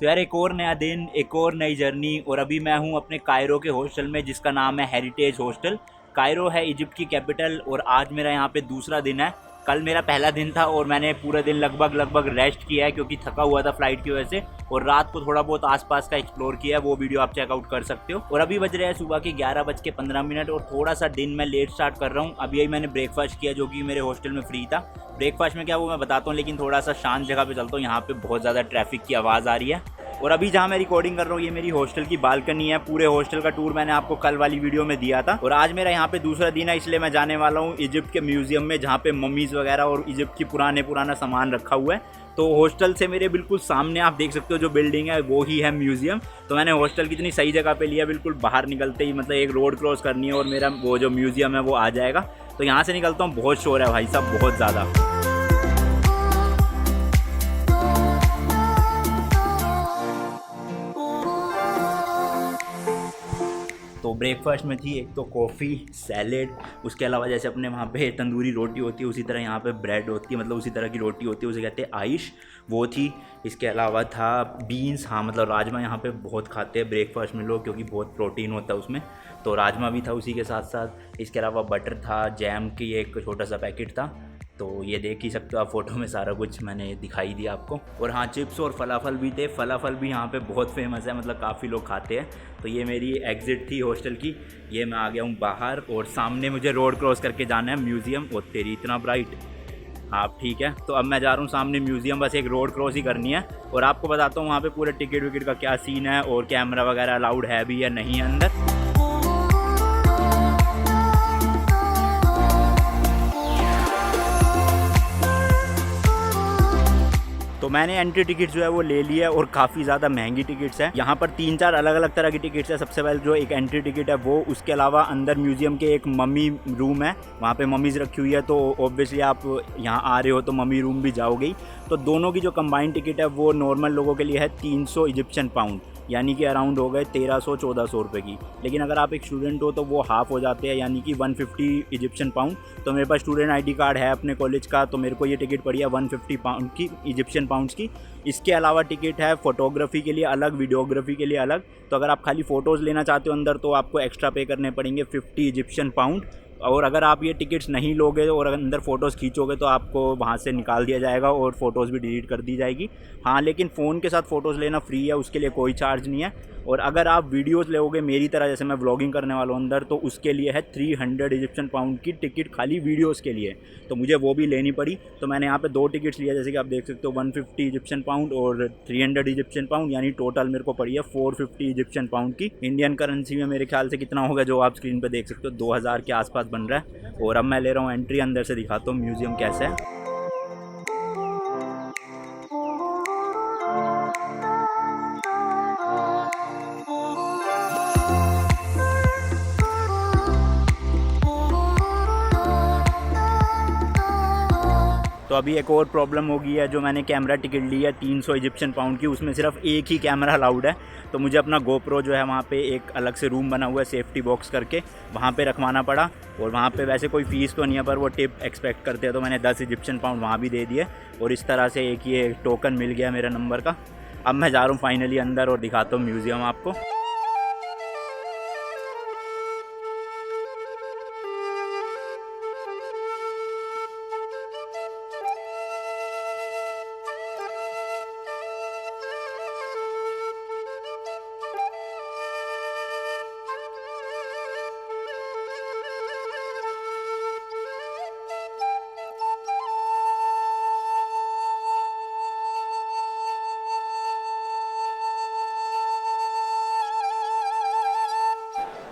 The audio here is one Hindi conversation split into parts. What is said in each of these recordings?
तो यार एक और नया दिन, एक और नई जर्नी। और अभी मैं हूँ अपने कायरो के हॉस्टल में जिसका नाम है हेरिटेज हॉस्टल। कायरो है इजिप्ट की कैपिटल और आज मेरा यहाँ पे दूसरा दिन है। कल मेरा पहला दिन था और मैंने पूरा दिन लगभग रेस्ट किया है क्योंकि थका हुआ था फ्लाइट की वजह से। और रात को थोड़ा बहुत आसपास का एक्सप्लोर किया है, वो वीडियो आप चेकआउट कर सकते हो। और अभी बज रहे हैं सुबह के 11:15 और थोड़ा सा दिन मैं लेट स्टार्ट कर रहा हूँ। अभी यही मैंने ब्रेकफास्ट किया जो कि मेरे हॉस्टल में फ्री था। ब्रेकफास्ट में क्या वो मैं बताता हूँ, लेकिन थोड़ा सा शांत जगह पे चलता हूँ। यहाँ पे बहुत ज़्यादा ट्रैफिक की आवाज़ आ रही है। और अभी जहाँ मैं रिकॉर्डिंग कर रहा हूँ ये मेरी हॉस्टल की बालकनी है। पूरे हॉस्टल का टूर मैंने आपको कल वाली वीडियो में दिया था। और आज मेरा यहाँ पे दूसरा दिन है, इसलिए मैं जाने वाला हूँ इजिप्ट के म्यूजियम में जहाँ पे मम्मीज़ वगैरह और इजिप्ट की पुराना सामान रखा हुआ है। तो हॉस्टल से मेरे बिल्कुल सामने आप देख सकते हो जो बिल्डिंग है वो ही है म्यूजियम। तो मैंने हॉस्टल की इतनी सही जगह पे लिया, बिल्कुल बाहर निकलते ही मतलब एक रोड क्रॉस करनी है और मेरा वो जो म्यूजियम है वो आ जाएगा। तो यहाँ से निकलता हूँ। बहुत शोर है भाई साहब, बहुत ज़्यादा। तो ब्रेकफास्ट में थी एक तो कॉफ़ी, सैलेड, उसके अलावा जैसे अपने वहाँ पे तंदूरी रोटी होती है उसी तरह यहाँ पे ब्रेड होती है, मतलब उसी तरह की रोटी होती है, उसे कहते हैं आइश, वो थी। इसके अलावा था बीन्स, हाँ मतलब राजमा यहाँ पे बहुत खाते हैं ब्रेकफास्ट में लोग क्योंकि बहुत प्रोटीन होता है उसमें। तो राजमा भी था उसी के साथ साथ। इसके अलावा बटर था, जैम की एक छोटा सा पैकेट था। तो ये देख ही सकते हो आप फ़ोटो में, सारा कुछ मैंने दिखाई दिया आपको। और हाँ, चिप्स और फलाफल भी थे। फलाफल भी यहाँ पे बहुत फेमस है, मतलब काफ़ी लोग खाते हैं। तो ये मेरी एग्ज़िट थी हॉस्टल की। ये मैं आ गया हूँ बाहर और सामने मुझे रोड क्रॉस करके जाना है म्यूज़ियम। और तेरी इतना ब्राइट, हाँ ठीक है। तो अब मैं जा रहा हूँ सामने म्यूज़ियम, बस एक रोड क्रॉस ही करनी है। और आपको बताता हूँ वहाँ पे पूरे टिकट विकेट का क्या सीन है और कैमरा वगैरह अलाउड है भी या नहीं है अंदर। तो मैंने एंट्री टिकट जो है वो ले लिया है और काफ़ी ज़्यादा महंगी टिकट्स हैं। यहाँ पर 3-4 अलग अलग तरह की टिकट्स है। सबसे पहले जो एक एंट्री टिकट है वो, उसके अलावा अंदर म्यूज़ियम के एक मम्मी रूम है, वहाँ पे मम्मीज़ रखी हुई है। तो ऑब्वियसली आप यहाँ आ रहे हो तो मम्मी रूम भी जाओगे ही। तो दोनों की जो कंबाइंड टिकट है वो नॉर्मल लोगों के लिए है 300 इजिप्शियन पाउंड, यानी कि अराउंड हो गए 1300-1400 रुपये की। लेकिन अगर आप एक स्टूडेंट हो तो वो हाफ़ हो जाते हैं, यानी कि 150 इजिप्शियन पाउंड। तो मेरे पास स्टूडेंट आईडी कार्ड है अपने कॉलेज का, तो मेरे को ये टिकट पड़ी है 150 पाउंड की, इजिप्शियन पाउंड्स की। इसके अलावा टिकट है फ़ोटोग्राफी के लिए अलग, वीडियोग्राफी के लिए अलग। तो अगर आप खाली फ़ोटोज़ लेना चाहते हो अंदर तो आपको एक्स्ट्रा पे करने पड़ेंगे 50 इजिप्शियन पाउंड। और अगर आप ये टिकट्स नहीं लोगे और अंदर फ़ोटोज़ खींचोगे तो आपको वहाँ से निकाल दिया जाएगा और फ़ोटोज़ भी डिलीट कर दी जाएगी। हाँ, लेकिन फ़ोन के साथ फ़ोटोज़ लेना फ्री है, उसके लिए कोई चार्ज नहीं है। और अगर आप वीडियोज़ लोगे मेरी तरह, जैसे मैं व्लॉगिंग करने वाला हूँ अंदर, तो उसके लिए है 300 इजिप्शियन पाउंड की टिकट खाली वीडियोज़ के लिए। तो मुझे वो भी लेनी पड़ी। तो मैंने यहाँ पे 2 टिकट्स लिया, जैसे कि आप देख सकते हो 150 इजिप्शियन पाउंड और 300 इजिप्शियन पाउंड, यानी टोटल मेरे को पड़ी है 450 इजिप्शियन पाउंड की। इंडियन करेंसी में मेरे ख्याल से कितना होगा जो आप स्क्रीन पर देख सकते हो, 2000 के आसपास बन रहा है। और अब मैं ले रहा हूँ एंट्री, अंदर से दिखाता हूँ म्यूज़ियम कैसा है। तो अभी एक और प्रॉब्लम हो गई है, जो मैंने कैमरा टिकट ली है 300 इजिप्शियन पाउंड की, उसमें सिर्फ एक ही कैमरा अलाउड है। तो मुझे अपना गोप्रो जो है वहाँ पे एक अलग से रूम बना हुआ है सेफ्टी बॉक्स करके, वहाँ पे रखवाना पड़ा। और वहाँ पे वैसे कोई फ़ीस तो नहीं है पर वो टिप एक्सपेक्ट करते हैं, तो मैंने 10 इजिप्शियन पाउंड वहाँ भी दे दिए। और इस तरह से एक ये टोकन मिल गया मेरा नंबर का। अब मैं जा रहा हूँ फाइनली अंदर और दिखाता हूँ म्यूज़ियम आपको।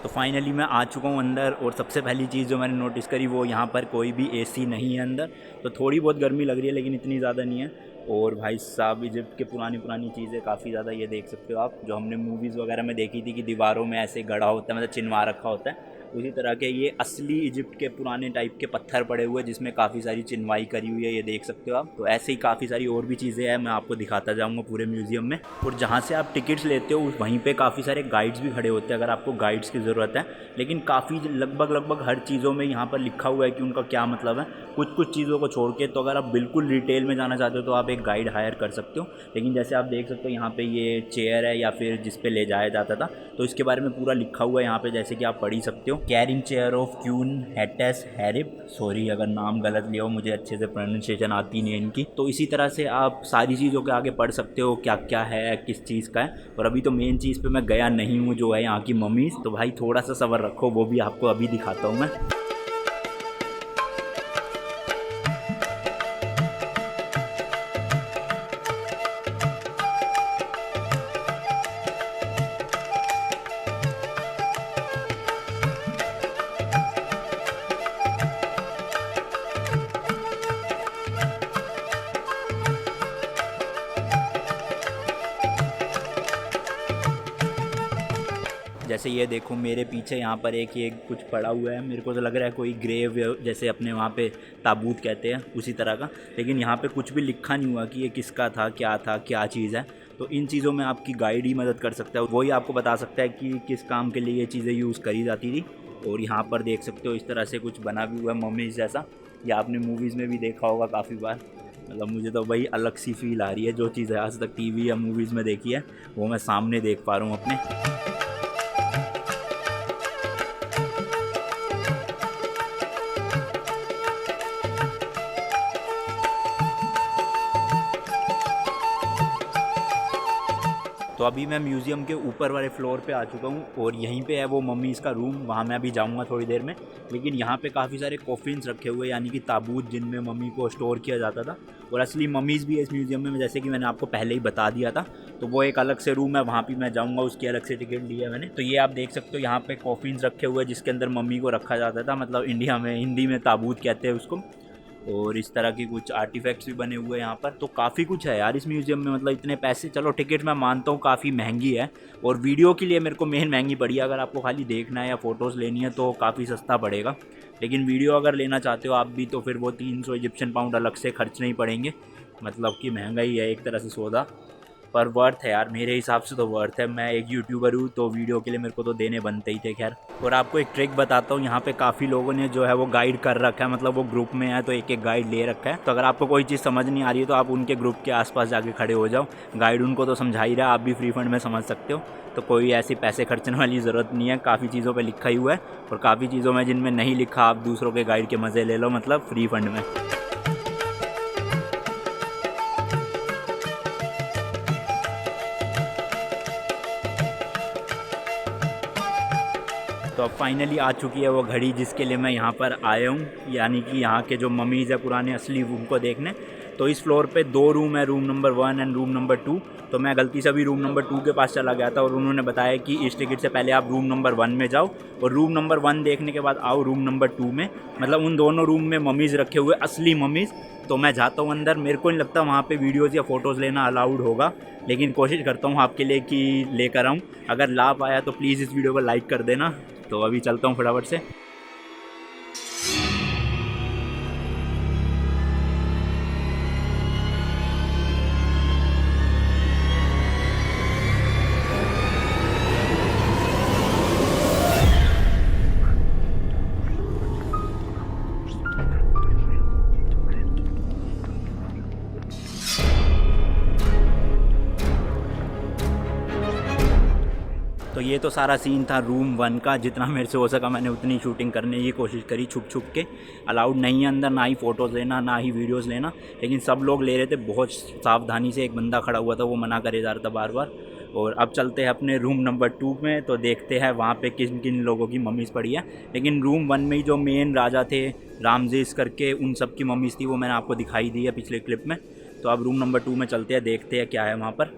तो फाइनली मैं आ चुका हूँ अंदर। और सबसे पहली चीज़ जो मैंने नोटिस करी वो यहाँ पर कोई भी एसी नहीं है अंदर। तो थोड़ी बहुत गर्मी लग रही है लेकिन इतनी ज़्यादा नहीं है। और भाई साहब, इजिप्ट के पुरानी चीज़ें काफ़ी ज़्यादा, ये देख सकते हो आप, जो हमने मूवीज़ वगैरह में देखी थी कि दीवारों में ऐसे गड़ा होता है, मतलब चिनवा रखा होता है, उसी तरह के ये असली इजिप्ट के पुराने टाइप के पत्थर पड़े हुए जिसमें काफ़ी सारी चिनवाई करी हुई है, ये देख सकते हो आप। तो ऐसे ही काफ़ी सारी और भी चीज़ें हैं, मैं आपको दिखाता जाऊँगा पूरे म्यूज़ियम में। और जहाँ से आप टिकट्स लेते हो वहीं पे काफ़ी सारे गाइड्स भी खड़े होते हैं अगर आपको गाइड्स की ज़रूरत है। लेकिन काफ़ी लगभग हर चीज़ों में यहाँ पर लिखा हुआ है कि उनका क्या मतलब है, कुछ चीज़ों को छोड़ के। तो अगर आप बिल्कुल डिटेल में जाना चाहते हो तो आप एक गाइड हायर कर सकते हो। लेकिन जैसे आप देख सकते हो यहाँ पे ये चेयर है या फिर जिस पे ले जाया जाता था, तो इसके बारे में पूरा लिखा हुआ है यहाँ पे, जैसे कि आप पढ़ ही सकते हो। कैरिंग चेयर ऑफ क्यून हेटेस हैरिप, सॉरी अगर नाम गलत लिया हो, मुझे अच्छे से प्रोनाउंसिएशन आती नहीं है इनकी। तो इसी तरह से आप सारी चीज़ों के आगे पढ़ सकते हो क्या क्या है, किस चीज़ का है। और अभी तो मेन चीज़ पे मैं गया नहीं हूँ, जो है यहाँ की मम्मीज़। तो भाई थोड़ा सा सब्र रखो, वो भी आपको अभी दिखाता हूँ मैं। जैसे ये देखो मेरे पीछे यहाँ पर एक ये कुछ पड़ा हुआ है, मेरे को तो लग रहा है कोई ग्रेव जैसे अपने वहाँ पे ताबूत कहते हैं उसी तरह का। लेकिन यहाँ पे कुछ भी लिखा नहीं हुआ कि ये किसका था, क्या चीज़ है। तो इन चीज़ों में आपकी गाइड ही मदद कर सकता है, वही आपको बता सकता है कि किस काम के लिए ये चीज़ें यूज़ करी जाती थी। और यहाँ पर देख सकते हो इस तरह से कुछ बना भी हुआ है मम्मीज़ जैसा, या आपने मूवीज़ में भी देखा होगा काफ़ी बार। मतलब मुझे तो भाई अलग सी फील आ रही है, जो चीज़ आज तक टीवी या मूवीज़ में देखी है वो मैं सामने देख पा रहा हूँ अपने। तो अभी मैं म्यूज़ियम के ऊपर वाले फ्लोर पे आ चुका हूँ और यहीं पे है वो मम्मीज़ का रूम, वहाँ मैं अभी जाऊँगा थोड़ी देर में। लेकिन यहाँ पे काफ़ी सारे कॉफिन्स रखे हुए, यानी कि ताबूत जिनमें मम्मी को स्टोर किया जाता था। और असली मम्मीज़ भी है इस म्यूज़ियम में, जैसे कि मैंने आपको पहले ही बता दिया था। तो वो एक अलग से रूम है, वहाँ भी मैं जाऊँगा, उसकी अलग से टिकट ली है मैंने। तो ये आप देख सकते हो यहाँ पे कॉफिन्स रखे हुए जिसके अंदर मम्मी को रखा जाता था, मतलब इंडिया में हिंदी में ताबूत कहते हैं उसको। और इस तरह की कुछ आर्टिफैक्ट्स भी बने हुए हैं यहाँ पर। तो काफ़ी कुछ है यार इस म्यूज़ियम में, मतलब इतने पैसे। चलो टिकट मैं मानता हूँ काफ़ी महंगी है, और वीडियो के लिए मेरे को मेन महंगी पड़ी है। अगर आपको खाली देखना है या फ़ोटोज़ लेनी है तो काफ़ी सस्ता पड़ेगा। लेकिन वीडियो अगर लेना चाहते हो आप भी तो फिर वो 300 इजिप्शियन पाउंड अलग से खर्चने ही पड़ेंगे। मतलब कि महंगा ही है एक तरह से सौदा, पर वर्थ है यार, मेरे हिसाब से तो वर्थ है। मैं एक यूट्यूबर हूँ तो वीडियो के लिए मेरे को तो देने बनते ही थे। खैर, और आपको एक ट्रिक बताता हूँ, यहाँ पे काफ़ी लोगों ने जो है वो गाइड कर रखा है, मतलब वो ग्रुप में है तो एक एक गाइड ले रखा है। तो अगर आपको कोई चीज़ समझ नहीं आ रही है तो आप उनके ग्रुप के आसपास जाके खड़े हो जाओ, गाइड उनको तो समझा ही रहा है, आप भी फ्री फंड में समझ सकते हो। तो कोई ऐसी पैसे खर्चने वाली ज़रूरत नहीं है, काफ़ी चीज़ों पर लिखा ही हुआ है। और काफ़ी चीज़ों में जिनमें नहीं लिखा, आप दूसरों के गाइड के मज़े ले लो, मतलब फ्री फंड में। तो अब फाइनली आ चुकी है वो घड़ी जिसके लिए मैं यहाँ पर आया हूँ, यानी कि यहाँ के जो मम्मीज़ है पुराने असली रूम को देखने। तो इस फ्लोर पे 2 रूम है, room number 1 and room number 2। तो मैं गलती से अभी रूम नंबर 2 के पास चला गया था और उन्होंने बताया कि इस टिकट से पहले आप रूम नंबर 1 में जाओ और रूम नंबर 1 देखने के बाद आओ रूम नंबर 2 में। मतलब उन दोनों रूम में मम्मीज़ रखे हुए, असली मम्मीज़। तो मैं जाता हूँ अंदर, मेरे को नहीं लगता वहाँ पे वीडियोज़ या फ़ोटोज़ लेना अलाउड होगा, लेकिन कोशिश करता हूँ आपके लिए कि लेकर आऊँ। अगर ला पाया तो प्लीज़ इस वीडियो को लाइक कर देना। तो अभी चलता हूँ फटाफट से। तो ये तो सारा सीन था रूम 1 का, जितना मेरे से हो सका मैंने उतनी शूटिंग करने की कोशिश करी छुप छुप के। अलाउड नहीं है अंदर, ना ही फ़ोटोज़ लेना ना ही वीडियोज़ लेना, लेकिन सब लोग ले रहे थे बहुत सावधानी से। एक बंदा खड़ा हुआ था, वो मना करे जा रहा था बार बार। और अब चलते हैं अपने रूम नंबर 2 में, तो देखते हैं वहाँ पे किन किन लोगों की मम्मीज़ पड़ी है। लेकिन रूम 1 में ही जो मेन राजा थे रामजेस करके, उन सब की मम्मीज़ थी, वो मैंने आपको दिखाई दी है पिछले क्लिप में। तो अब रूम नंबर 2 में चलते हैं, देखते हैं क्या है वहाँ पर।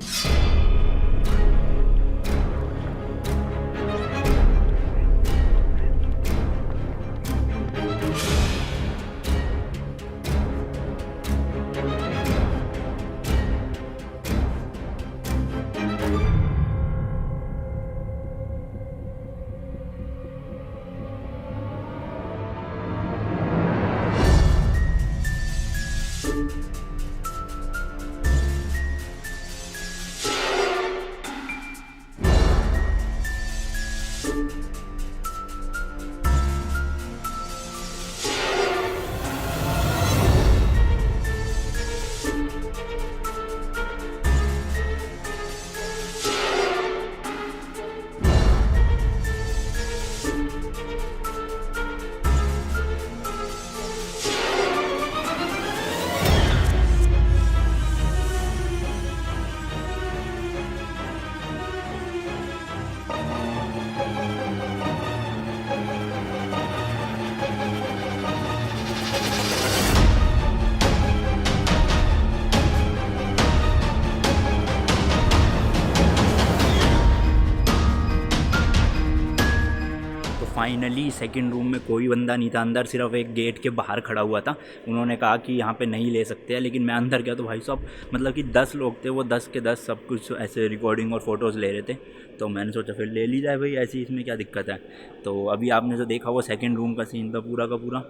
फाइनली सेकंड रूम में कोई बंदा नहीं था, अंदर सिर्फ एक गेट के बाहर खड़ा हुआ था। उन्होंने कहा कि यहाँ पे नहीं ले सकते हैं, लेकिन मैं अंदर गया तो भाई साहब मतलब कि 10 लोग थे, वो 10 के 10 सब कुछ ऐसे रिकॉर्डिंग और फ़ोटोज़ ले रहे थे। तो मैंने सोचा फिर ले ली जाए भाई, ऐसी इसमें क्या दिक्कत है। तो अभी आपने जो देखा वो सेकेंड रूम का सीन था पूरा का पूरा,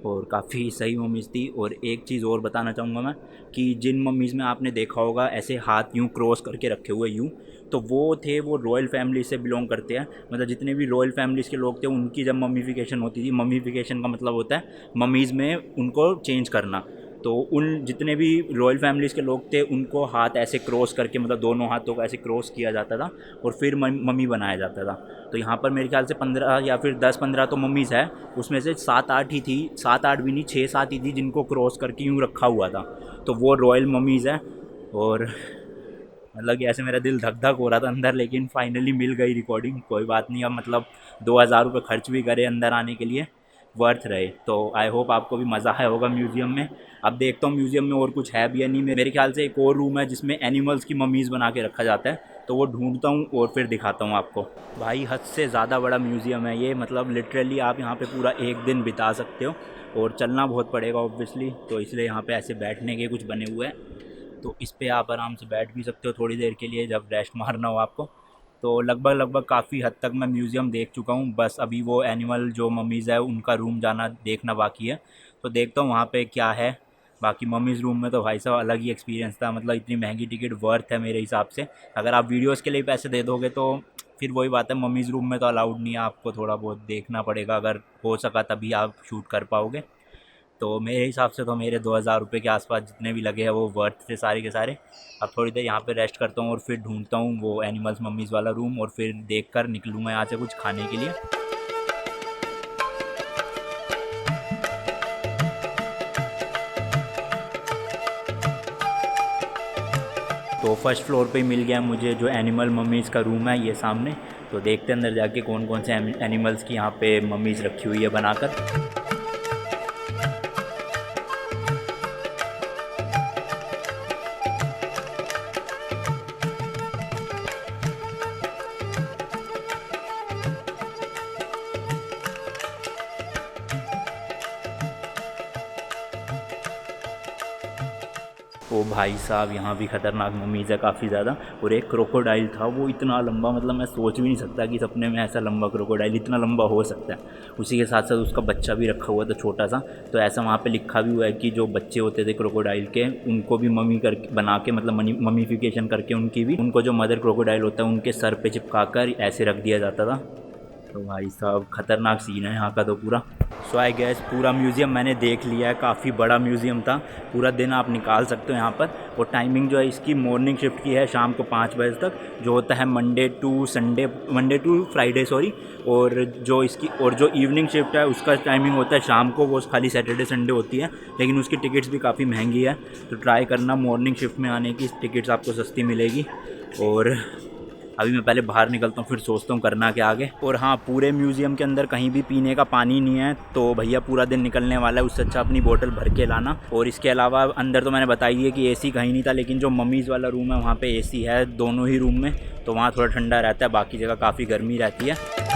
और काफ़ी सही मम्मीज़ थी। और एक चीज़ और बताना चाहूँगा मैं कि जिन मम्मीज़ में आपने देखा होगा ऐसे हाथ यूँ क्रॉस करके रखे हुए यूँ, तो वो रॉयल फैमिली से बिलोंग करते हैं। मतलब जितने भी रॉयल फैमिलीज़ के लोग थे उनकी जब मम्मीफिकेशन होती थी, मम्मीफिकेशन का मतलब होता है मम्मीज़ में उनको चेंज करना, तो उन जितने भी रॉयल फैमिलीज़ के लोग थे उनको हाथ ऐसे क्रॉस करके मतलब दोनों हाथों को ऐसे क्रॉस किया जाता था और फिर मम्मी बनाया जाता था। तो यहाँ पर मेरे ख्याल से 15 या फिर 10-15 तो मम्मीज़ है, उसमें से 7-8 ही थी, 7-8 भी नहीं 6-7 ही थी जिनको क्रॉस करके यूँ रखा हुआ था, तो वो रॉयल मम्मीज़ है। और मतलब कि ऐसे मेरा दिल धक धक हो रहा था अंदर, लेकिन फाइनली मिल गई रिकॉर्डिंग। कोई बात नहीं, अब मतलब 2000 रुपये खर्च भी करे अंदर आने के लिए, वर्थ रहे। तो आई होप आपको भी मज़ा आया होगा म्यूज़ियम में। अब देखता हूँ म्यूज़ियम में और कुछ है भी या नहीं। मेरे ख्याल से एक और रूम है जिसमें एनिमल्स की मम्मीज़ बना के रखा जाता है, तो वो ढूंढता हूँ और फिर दिखाता हूँ आपको। भाई हद से ज़्यादा बड़ा म्यूज़ियम है ये, मतलब लिटरली आप यहाँ पे पूरा एक दिन बिता सकते हो, और चलना बहुत पड़ेगा ऑब्वियसली, तो इसलिए यहाँ पे ऐसे बैठने के कुछ बने हुए हैं, तो इस पे आप आराम से बैठ भी सकते हो थोड़ी देर के लिए जब रेस्ट मारना हो आपको। तो लगभग काफ़ी हद तक मैं म्यूज़ियम देख चुका हूँ, बस अभी वो एनिमल जो मम्मीज़ है उनका रूम जाना देखना बाकी है, तो देखता हूँ वहाँ पे क्या है। बाकी मम्मीज़ रूम में तो भाई साहब अलग ही एक्सपीरियंस था, मतलब इतनी महंगी टिकट वर्थ है मेरे हिसाब से। अगर आप वीडियोज़ के लिए पैसे दे दोगे तो फिर वही बात है, मम्मीज़ रूम में तो अलाउड नहीं है, आपको थोड़ा बहुत देखना पड़ेगा, अगर हो सका तभी आप शूट कर पाओगे। तो मेरे हिसाब से तो मेरे 2000 रुपये के आसपास जितने भी लगे हैं वो वर्थ थे सारे के सारे। अब थोड़ी देर यहाँ पे रेस्ट करता हूँ और फिर ढूंढता हूँ वो एनिमल्स मम्मीज़ वाला रूम, और फिर देख कर निकलूँगा यहाँ से कुछ खाने के लिए। तो फर्स्ट फ्लोर पे ही मिल गया मुझे जो एनिमल मम्मीज़ का रूम है, ये सामने। तो देखते अंदर जाके कौन कौन से एनिमल्स की यहाँ पे मम्मीज़ रखी हुई है बनाकर। ओ भाई साहब, यहाँ भी ख़तरनाक मम्मीज़ है काफ़ी ज़्यादा। और एक क्रोकोडाइल था, वो इतना लंबा, मतलब मैं सोच भी नहीं सकता कि सपने में ऐसा लंबा क्रोकोडाइल इतना लंबा हो सकता है। उसी के साथ साथ उसका बच्चा भी रखा हुआ था छोटा सा। तो ऐसा वहाँ पे लिखा भी हुआ है कि जो बच्चे होते थे क्रोकोडाइल के उनको भी मम्मी कर बना के, मतलब मम्मीफिकेशन करके उनकी भी, उनको जो मदर क्रोकोडाइल होता है उनके सर पे चिपका कर ऐसे रख दिया जाता था। तो भाई साहब ख़तरनाक सीन है यहाँ का तो पूरा। सो आई गैस पूरा म्यूज़ियम मैंने देख लिया है, काफ़ी बड़ा म्यूज़ियम था, पूरा दिन आप निकाल सकते हो यहाँ पर। और टाइमिंग जो है इसकी मॉर्निंग शिफ्ट की है, शाम को 5 बजे तक, जो होता है मंडे टू फ्राइडे सॉरी। और जो इवनिंग शिफ्ट है उसका टाइमिंग होता है शाम को, वो खाली सैटरडे संडे होती है, लेकिन उसकी टिकट्स भी काफ़ी महंगी है। तो ट्राई करना मॉर्निंग शिफ्ट में आने की, टिकट्स आपको सस्ती मिलेगी। और अभी मैं पहले बाहर निकलता हूँ, फिर सोचता हूँ करना क्या आगे। और हाँ, पूरे म्यूज़ियम के अंदर कहीं भी पीने का पानी नहीं है, तो भैया पूरा दिन निकलने वाला है, उससे अच्छा अपनी बोतल भर के लाना। और इसके अलावा अंदर तो मैंने बताई है कि एसी कहीं नहीं था, लेकिन जो मम्मीज़ वाला रूम है वहाँ पे एसी है दोनों ही रूम में, तो वहाँ थोड़ा ठंडा रहता है, बाकी जगह काफ़ी गर्मी रहती है।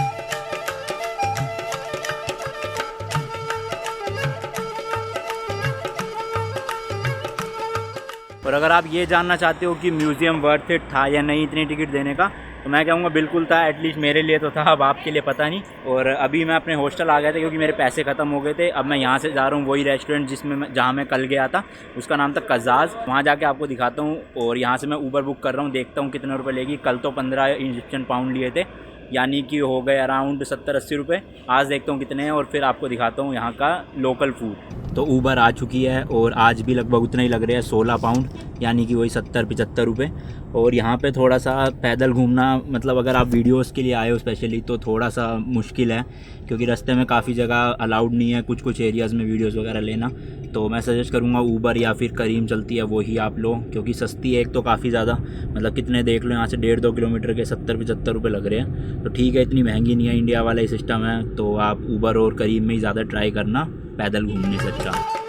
और अगर आप ये जानना चाहते हो कि म्यूज़ियम वर्थ इट था या नहीं इतनी टिकट देने का, तो मैं कहूँगा बिल्कुल था, एटलीस्ट मेरे लिए तो था, अब आपके लिए पता नहीं। और अभी मैं अपने हॉस्टल आ गया था क्योंकि मेरे पैसे ख़त्म हो गए थे। अब मैं यहाँ से जा रहा हूँ वही रेस्टोरेंट जहाँ मैं कल गया था, उसका नाम था कज़ाज़, वहाँ जाके आपको दिखाता हूँ। और यहाँ से मैं ऊबर बुक कर रहा हूँ, देखता हूँ कितने रुपये लेगी। कल तो 15 इजिप्शियन पाउंड लिए थे, यानी कि हो गए अराउंड 70-80 रुपये। आज देखता हूँ कितने हैं और फिर आपको दिखाता हूँ यहाँ का लोकल फूड। तो ऊबर आ चुकी है और आज भी लगभग उतना ही लग रहा है, 16 पाउंड, यानी कि वही 70-75 रुपये। और यहाँ पे थोड़ा सा पैदल घूमना, मतलब अगर आप वीडियोस के लिए आए हो स्पेशली, तो थोड़ा सा मुश्किल है क्योंकि रास्ते में काफ़ी जगह अलाउड नहीं है कुछ एरियाज़ में वीडियोस वगैरह लेना। तो मैं सजेस्ट करूँगा ऊबर या फिर करीम चलती है वही आप लो, क्योंकि सस्ती है एक तो काफ़ी ज़्यादा, मतलब कितने देख लो यहाँ से 1.5-2 किलोमीटर के 70-75 रुपये लग रहे हैं। तो ठीक है, इतनी महंगी नहीं है, इंडिया वाला ही सिस्टम है। तो आप ऊबर और करीम में ही ज़्यादा ट्राई करना पैदल घूमने से अच्छा।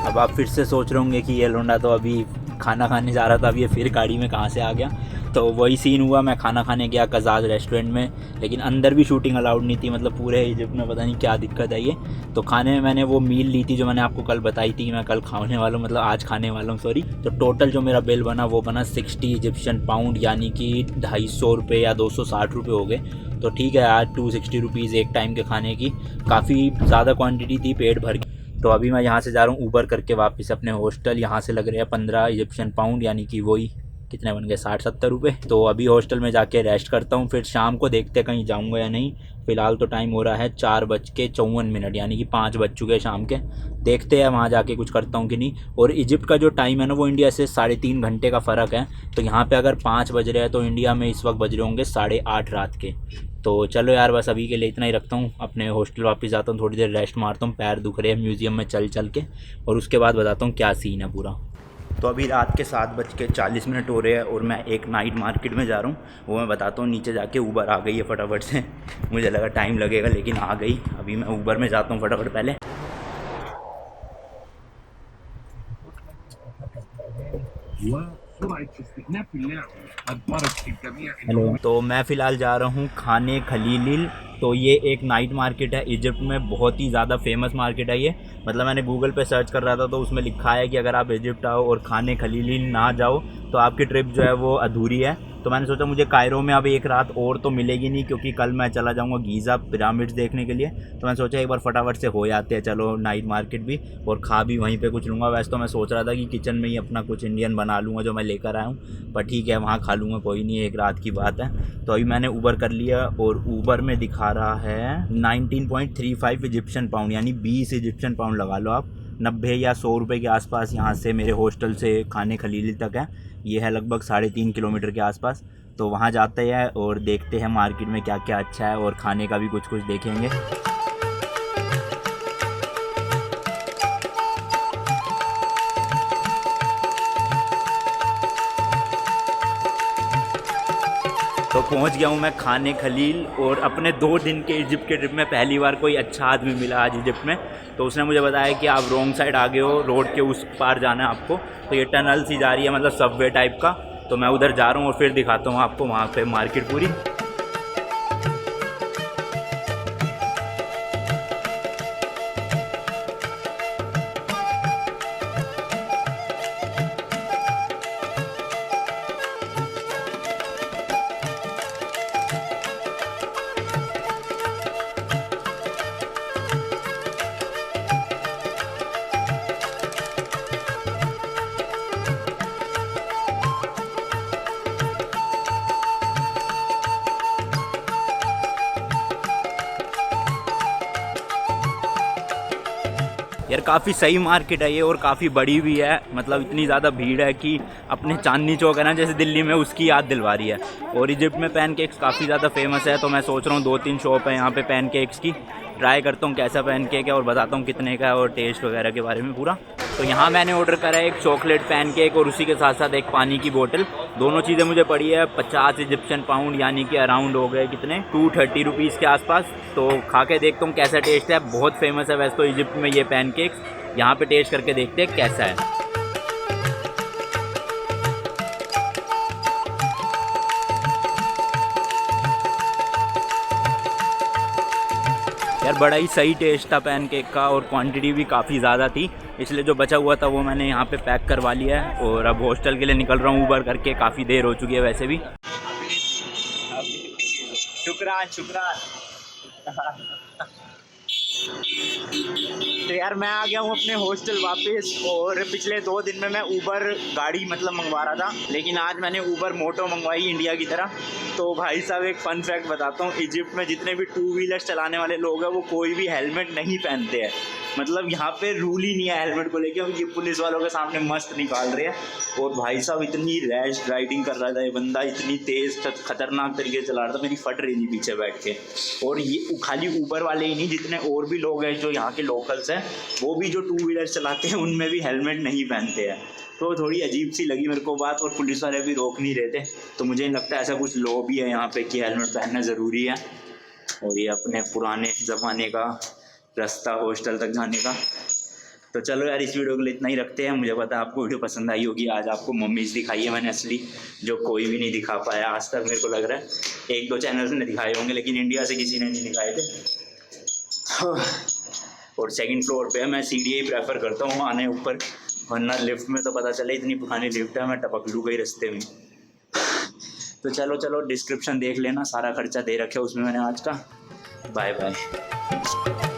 अब आप फिर से सोच रहे होंगे कि ये लोंडा तो अभी खाना खाने जा रहा था, अब ये फिर गाड़ी में कहाँ से आ गया। तो वही सीन हुआ, मैं खाना खाने गया कज़ाज़ रेस्टोरेंट में, लेकिन अंदर भी शूटिंग अलाउड नहीं थी। मतलब पूरे इजिप्ट में पता नहीं क्या दिक्कत है ये। तो खाने में मैंने वो मील ली थी जो मैंने आपको कल बताई थी, मैं कल खाने वाला हूँ, मतलब आज खाने वाला हूँ सॉरी। तो टोटल जो मेरा बिल बना वो बना 60 इजिप्शियन पाउंड, यानी कि 250 रुपये या 260 रुपये हो गए। तो ठीक है, आज 260 रुपीज़ एक टाइम के खाने की, काफ़ी ज़्यादा क्वान्टिटी थी, पेट भर गई। तो अभी मैं यहाँ से जा रहा हूँ ऊबर करके वापस अपने हॉस्टल। यहाँ से लग रहे हैं 15 इजिप्शियन पाउंड, यानी कि वही कितने बन गए 60-70 रुपये। तो अभी हॉस्टल में जाके रेस्ट करता हूँ, फिर शाम को देखते कहीं जाऊँगा या नहीं। फ़िलहाल तो टाइम हो रहा है 4:54, यानी कि 5 बज चुके हैं शाम के। देखते हैं वहाँ जाके कुछ करता हूँ कि नहीं। और इजिप्ट का जो टाइम है ना, वो इंडिया से 3.5 घंटे का फ़र्क है। तो यहाँ पे अगर 5 बज रहे हैं तो इंडिया में इस वक्त बज रहे होंगे 8:30 रात के। तो चलो यार, बस अभी के लिए इतना ही रखता हूँ। अपने हॉस्टल वापस जाता हूँ, थोड़ी देर रेस्ट मारता हूँ, पैर दुख रहे हैं म्यूज़ियम में चल चल के, और उसके बाद बताता हूँ क्या सीन है पूरा। तो अभी रात के 7:40 हो रहे हैं और मैं एक नाइट मार्केट में जा रहा हूँ, वो मैं बताता हूँ। नीचे जाके ऊबर आ गई है फटाफट से। मुझे लगा टाइम लगेगा, लेकिन आ गई। अभी मैं ऊबर में जाता हूँ फटाफट पहले। हेलो। तो मैं फ़िलहाल जा रहा हूँ खाने खलीलिल। तो ये एक नाइट मार्केट है इजिप्ट में, बहुत ही ज़्यादा फेमस मार्केट है ये। मतलब मैंने गूगल पे सर्च कर रहा था तो उसमें लिखा है कि अगर आप इजिप्ट आओ और खाने खलीलिल ना जाओ तो आपकी ट्रिप जो है वो अधूरी है। तो मैंने सोचा मुझे कायरो में अब एक रात और तो मिलेगी नहीं, क्योंकि कल मैं चला जाऊंगा गीज़ा पिरामिड्स देखने के लिए। तो मैंने सोचा एक बार फटाफट से हो जाते हैं, चलो नाइट मार्केट भी, और खा भी वहीं पे कुछ लूँगा। वैसे तो मैं सोच रहा था कि किचन में ही अपना कुछ इंडियन बना लूँगा जो मैं लेकर आया हूँ, पर ठीक है वहाँ खा लूँगा, कोई नहीं, एक रात की बात है। तो अभी मैंने ऊबर कर लिया और ऊबर में दिखा रहा है 19.35 इजिप्शियन पाउंड, यानी 20 इजिप्शियन पाउंड लगा लो आप, 90 या 100 रुपये के आसपास यहाँ से मेरे हॉस्टल से खाने खलीलिल तक है। ये है लगभग 3.5 किलोमीटर के आसपास। तो वहाँ जाते हैं और देखते हैं मार्केट में क्या क्या अच्छा है, और खाने का भी कुछ कुछ देखेंगे। तो पहुंच गया हूं मैं खाने खलील, और अपने 2 दिन के इजिप्ट के ट्रिप में पहली बार कोई अच्छा आदमी मिला आज इजिप्ट में। तो उसने मुझे बताया कि आप रॉन्ग साइड आ गए हो, रोड के उस पार जाना है आपको। तो ये टनल सी जा रही है, मतलब सबवे टाइप का। तो मैं उधर जा रहा हूँ और फिर दिखाता हूँ आपको वहाँ पे मार्केट पूरी। यार काफ़ी सही मार्केट है ये, और काफ़ी बड़ी भी है। मतलब इतनी ज़्यादा भीड़ है कि अपने चांदनी चौक है ना जैसे दिल्ली में, उसकी याद दिलवा रही है। और इजिप्ट में पैनकेक्स काफ़ी ज़्यादा फेमस है। तो मैं सोच रहा हूँ 2-3 शॉप है यहाँ पे पैनकेक्स की, ट्राई करता हूँ कैसा पैनकेक है और बताता हूँ कितने का है और टेस्ट वगैरह के बारे में पूरा। तो यहाँ मैंने ऑर्डर करा है एक चॉकलेट पैनकेक और उसी के साथ साथ एक पानी की बोतल। दोनों चीज़ें मुझे पड़ी है 50 इजिप्शियन पाउंड, यानी कि अराउंड हो गए कितने 230 रुपीज़ के आसपास। तो खा के देखता हूँ कैसा टेस्ट है। बहुत फेमस है वैसे तो इजिप्ट में ये पैनकेक्स, यहाँ पे टेस्ट करके देखते हैं कैसा है। यार बड़ा ही सही टेस्ट था पैनकेक का, और क्वांटिटी भी काफ़ी ज़्यादा थी, इसलिए जो बचा हुआ था वो मैंने यहाँ पे पैक करवा लिया है। और अब हॉस्टल के लिए निकल रहा हूँ ऊबर करके, काफ़ी देर हो चुकी है वैसे भी। शुक्रान शुक्रान। तो यार मैं आ गया हूँ अपने हॉस्टल वापस, और पिछले 2 दिन में मैं ऊबर गाड़ी मतलब मंगवा रहा था, लेकिन आज मैंने ऊबर मोटो मंगवाई इंडिया की तरह। तो भाई साहब एक फ़न फैक्ट बताता हूँ, इजिप्ट में जितने भी 2 व्हीलर्स चलाने वाले लोग हैं वो कोई भी हेलमेट नहीं पहनते हैं। मतलब यहाँ पे रूल ही नहीं है हेलमेट को लेके। ये पुलिस वालों के सामने मस्त निकाल रहे हैं। और भाई साहब इतनी रैश राइडिंग कर रहा था ये बंदा, इतनी तेज़ खतरनाक तरीके से चला रहा था, मेरी फट रही थी पीछे बैठ के। और ये खाली ऊबर वाले ही नहीं, जितने और भी लोग हैं जो यहाँ के लोकल्स हैं, वो भी जो 2 व्हीलर चलाते हैं उनमें भी हेलमेट नहीं पहनते हैं। तो थोड़ी अजीब सी लगी मेरे को बात, और पुलिस वाले भी रोक नहीं रहे थे। तो मुझे नहीं लगता ऐसा कुछ लॉ भी है यहाँ पे कि हेलमेट पहनना ज़रूरी है। और ये अपने पुराने ज़माने का रास्ता हॉस्टल तक जाने का। तो चलो यार, इस वीडियो के लिए इतना ही रखते हैं। मुझे पता है आपको वीडियो पसंद आई होगी। आज आपको मम्मीज दिखाई है मैंने असली, जो कोई भी नहीं दिखा पाया आज तक। मेरे को लग रहा है 1-2 चैनल्स ने दिखाए होंगे, लेकिन इंडिया से किसी ने नहीं दिखाए थे। और सेकंड फ्लोर पे मैं सीढ़ी ही प्रेफर करता हूँ आने ऊपर, वरना लिफ्ट में तो पता चले इतनी पुरानी लिफ्ट है, मैं टपक लूँ गई रास्ते में। तो चलो डिस्क्रिप्शन देख लेना, सारा खर्चा दे रखे उसमें मैंने आज का। Bye bye.